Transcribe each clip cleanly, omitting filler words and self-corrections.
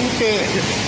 Okay.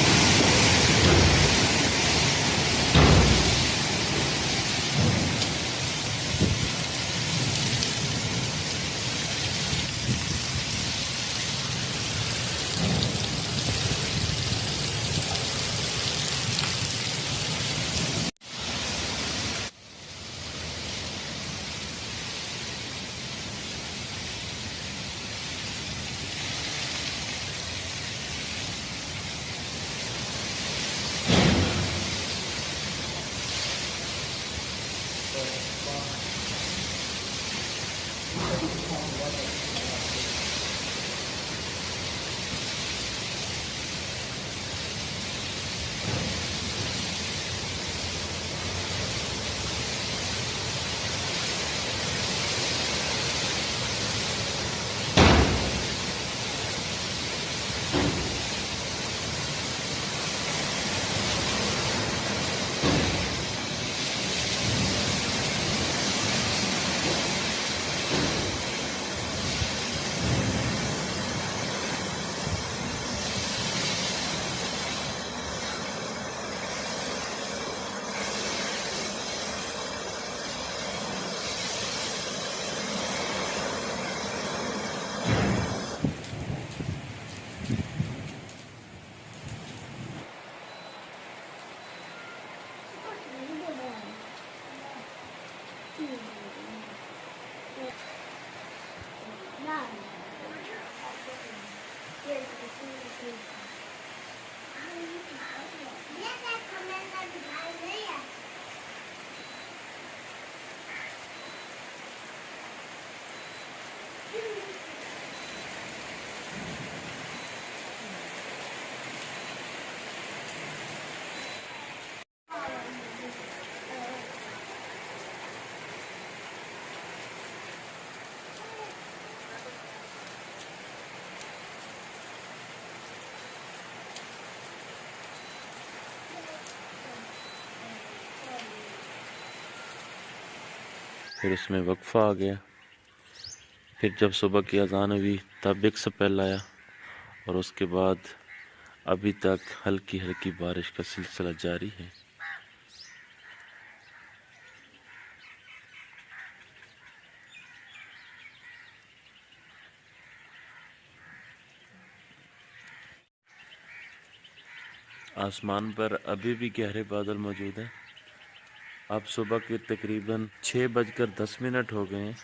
फिर उसमें वक्फा आ गया। फिर जब सुबह की अज़ान हुई तब एक स्पेल आया और उसके बाद अभी तक हल्की हल्की बारिश का सिलसिला जारी है। आसमान पर अभी भी गहरे बादल मौजूद हैं। अब सुबह के तकरीबन 6:10 हो गए हैं।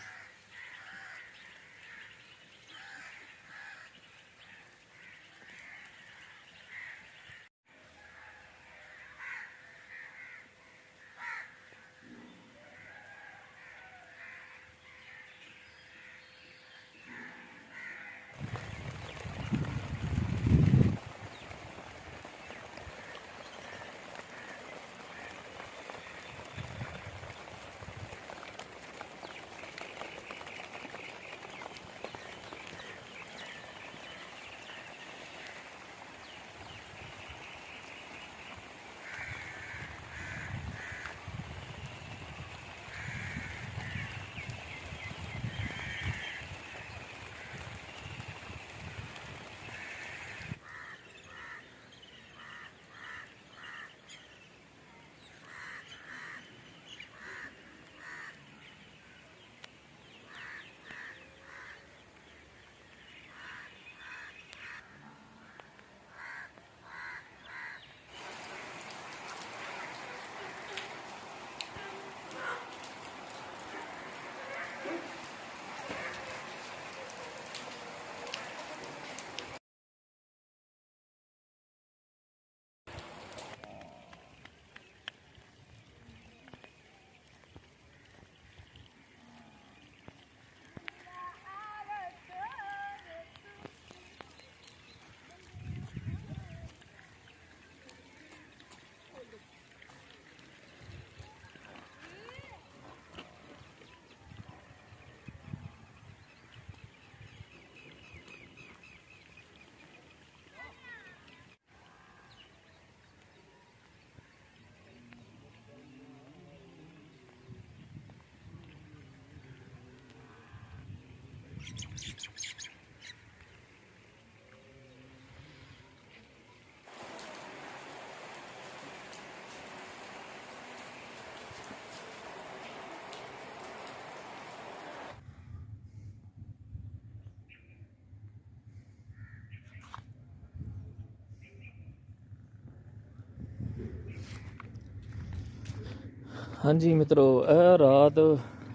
हाँ जी मित्रों, यह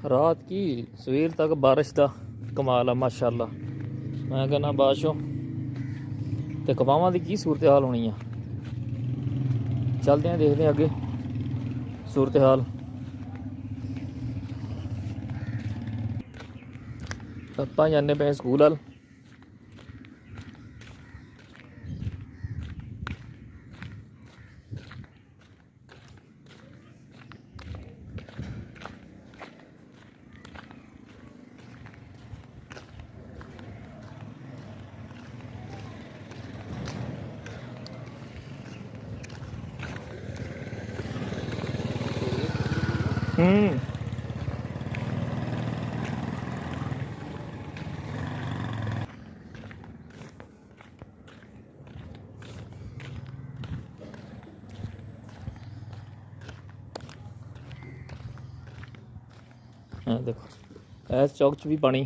रात की सवेर तक बारिश का कमाल है माशाअल्लाह। मैं कहना बादशाह तो कपावां की की सूरत हाल होनी है। चलते हैं देखते हैं अगे सूरत हाल। ਆਪਾਂ जाने पे स्कूल वाल। देखो इस चौक च भी पानी।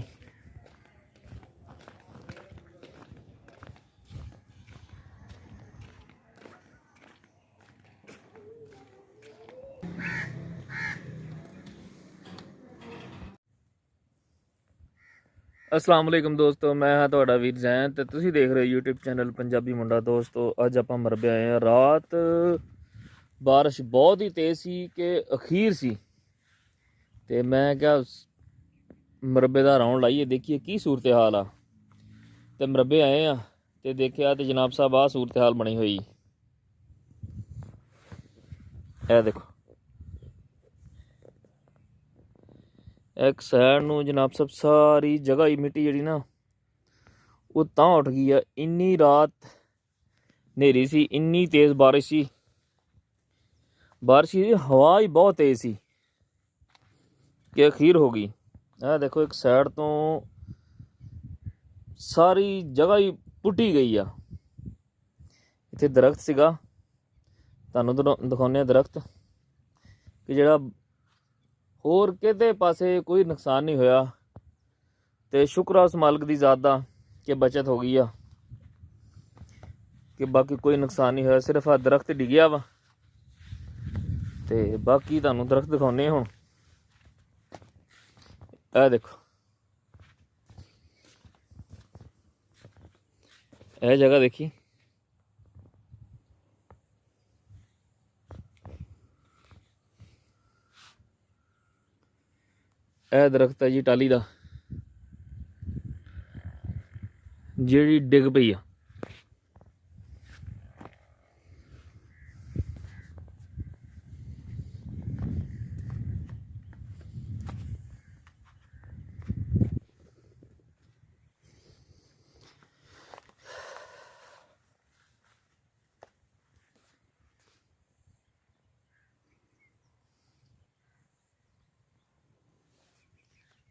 अस्सलाम वालेकुम दोस्तों, मैं हाँ ਤੁਹਾਡਾ ਵੀਰ ਜ਼ੈਨ ਤੇ ਤੁਸੀਂ ਦੇਖ ਰਹੇ ਹੋ YouTube ਚੈਨਲ ਪੰਜਾਬੀ ਮੁੰਡਾ। ਦੋਸਤੋ ਅੱਜ ਆਪਾਂ ਮਰਬੇ ਆਏ ਹਾਂ। ਰਾਤ ਬਾਰਿਸ਼ ਬਹੁਤ ਹੀ ਤੇਜ਼ ਸੀ ਕਿ ਅਖੀਰ ਸੀ ਤੇ ਮੈਂ ਕਿਹਾ ਮਰਬੇ ਦਾ ਰਾਉਂਡ ਲਾਈਏ, ਦੇਖੀਏ ਕੀ ਸੂਰਤ ਹਾਲ ਆ। ਤੇ ਮਰਬੇ ਆਏ ਆ ਤੇ ਦੇਖਿਆ ਤੇ ਜਨਾਬ ਸਾਹਿਬ ਆ ਸੂਰਤ ਹਾਲ ਬਣੀ ਹੋਈ। ਇਹ ਦੇਖੋ एक साइड ਨੂੰ जनाब साहब सारी जगह ही मिट्टी जी ना वो तां उठ गई है। इन्नी रात नेरी सी, इन्नी तेज़ बारिश सी, हवा ही बहुत तेज़ सी कि अखीर हो गई। आ देखो एक साइड तो सारी जगह ही पुटी गई आ। इत्थे दरख्त सीगा, तुहानूं दिखाउने दरख्त कि जिहड़ा होर किते पासे कोई नुकसान नहीं होया। तो शुक्र उस मालिक की ज़ात दा कि बचत हो गई आ कि बाकी कोई नुकसान नहीं होया। सिर्फ आ दरख्त डिग्या वा ते बाकी तुहानूं दरख्त दिखाउने हुण। ए देखो यह जगह देखी, यह दरख्त है जी टाली दा जिहड़ी डिग पई आ।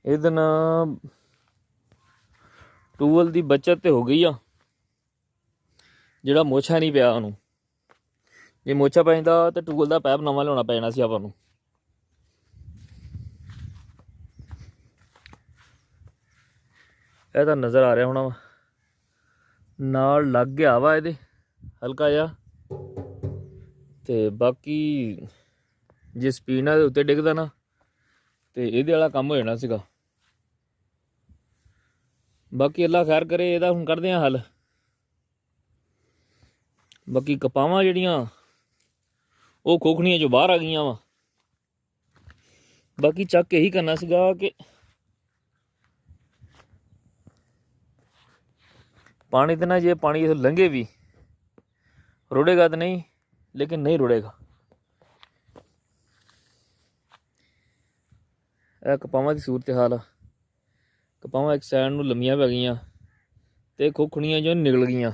ਇਹਦੇ ਨਾਲ ਟੂਵਲ ਦੀ ਬਚਤ ਤੇ ਹੋ ਗਈ ਆ। ਜਿਹੜਾ ਮੋਛਾ ਨਹੀਂ ਪਿਆ ਉਹਨੂੰ, ਜੇ ਮੋਛਾ ਪੈਂਦਾ ਤੇ ਟੂਵਲ ਦਾ ਪੈਪ ਨਵਾਂ ਲਿਆਉਣਾ ਪੈਣਾ ਸੀ ਆਪਾਂ ਨੂੰ। ਇਹ ਤਾਂ ਨਜ਼ਰ ਆ ਰਿਹਾ ਹੋਣਾ, ਨਾਲ ਲੱਗ ਗਿਆ ਵਾ ਇਹਦੇ ਹਲਕਾ ਜਿਹਾ। ਤੇ ਬਾਕੀ ਜੇ ਸਪੀਡ ਨਾਲ ਉੱਤੇ ਡਿੱਗਦਾ ਨਾ ਤੇ ਇਹਦੇ ਵਾਲਾ ਕੰਮ ਹੋ ਜਾਣਾ ਸੀਗਾ। बाकी अल्लाह खैर करे, ਇਹਦਾ ਹੁਣ ਕਰਦੇ ਆ हल। बाकी कपावां ਜਿਹੜੀਆਂ ਉਹ ਖੋਖਣੀਆਂ ਜੋ ਬਾਹਰ ਆ ਗਈਆਂ ਵਾ। बाकी ਚੱਕ ਇਹੀ ਕਰਨਾ ਸੀਗਾ ਕਿ पानी ਤੇ ਨਾ, ਜੇ पानी इस लंघे भी रुड़ेगा तो नहीं, लेकिन नहीं रुड़ेगा। ਇਹ ਕਪਾਵਾਂ ਦੀ सूरत हाल आ। कपावां एक साइड ਨੂੰ ਲੰਮੀਆਂ ਪੈ ਗਈਆਂ ਤੇ ਖੋਖਣੀਆਂ ਜੋ ਨਿਕਲ ਗਈਆਂ।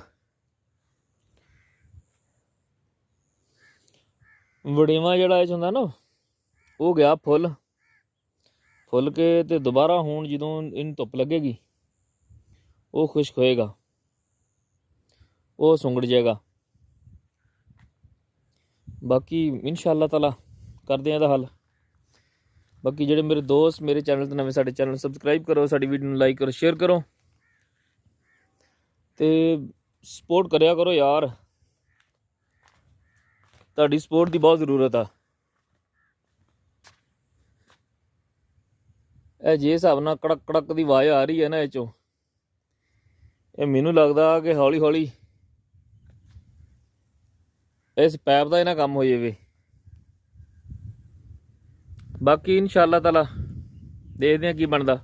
ਵੜੇਵਾ ਜਿਹੜਾ ਇਹ 'ਚ ਹੁੰਦਾ ਨਾ ਉਹ ਗਿਆ ਫੁੱਲ ਕੇ ਤੇ ਦੁਬਾਰਾ ਹੁਣ ਜਦੋਂ ਇਹਨੂੰ ਧੁੱਪ ਲੱਗੇਗੀ ਉਹ ਖੁਸ਼ਕ ਹੋਏਗਾ, ਉਹ ਸੁੰਗੜ ਜਾਏਗਾ। ਬਾਕੀ इंशाअल्लाह ताला ਕਰਦੇ ਆ ਇਹਦਾ हल। बाकी ਜਿਹੜੇ ਮੇਰੇ ਦੋਸਤ ਮੇਰੇ ਚੈਨਲ ਤੇ ਨਵੇਂ, ਸਾਡੇ ਚੈਨਲ ਨੂੰ ਸਬਸਕ੍ਰਾਈਬ ਕਰੋ, ਸਾਡੀ ਵੀਡੀਓ ਨੂੰ ਲਾਈਕ ਕਰੋ, ਸ਼ੇਅਰ ਕਰੋ ਤੇ ਸਪੋਰਟ ਕਰਿਆ ਕਰੋ ਯਾਰ। ਤੁਹਾਡੀ ਸਪੋਰਟ ਦੀ ਬਹੁਤ ਜ਼ਰੂਰਤ ਆ। ਇਹ ਜੇ ਹਿਸਾਬ ਨਾਲ ਕੜਕ ਕੜਕ ਦੀ ਆਵਾਜ਼ ਆ ਰਹੀ ਹੈ ਨਾ ਇਹ ਚੋਂ, ਇਹ ਮੈਨੂੰ ਲੱਗਦਾ ਕਿ ਹੌਲੀ ਹੌਲੀ ਇਸ ਪੈਪ ਦਾ ਇਹਨਾਂ ਕੰਮ ਹੋ ਜਾਵੇ। ਬਾਕੀ ਇਨਸ਼ਾਅੱਲਾ ਤਾਲਾ ਦੇਖਦੇ ਹਾਂ ਕੀ ਬਣਦਾ।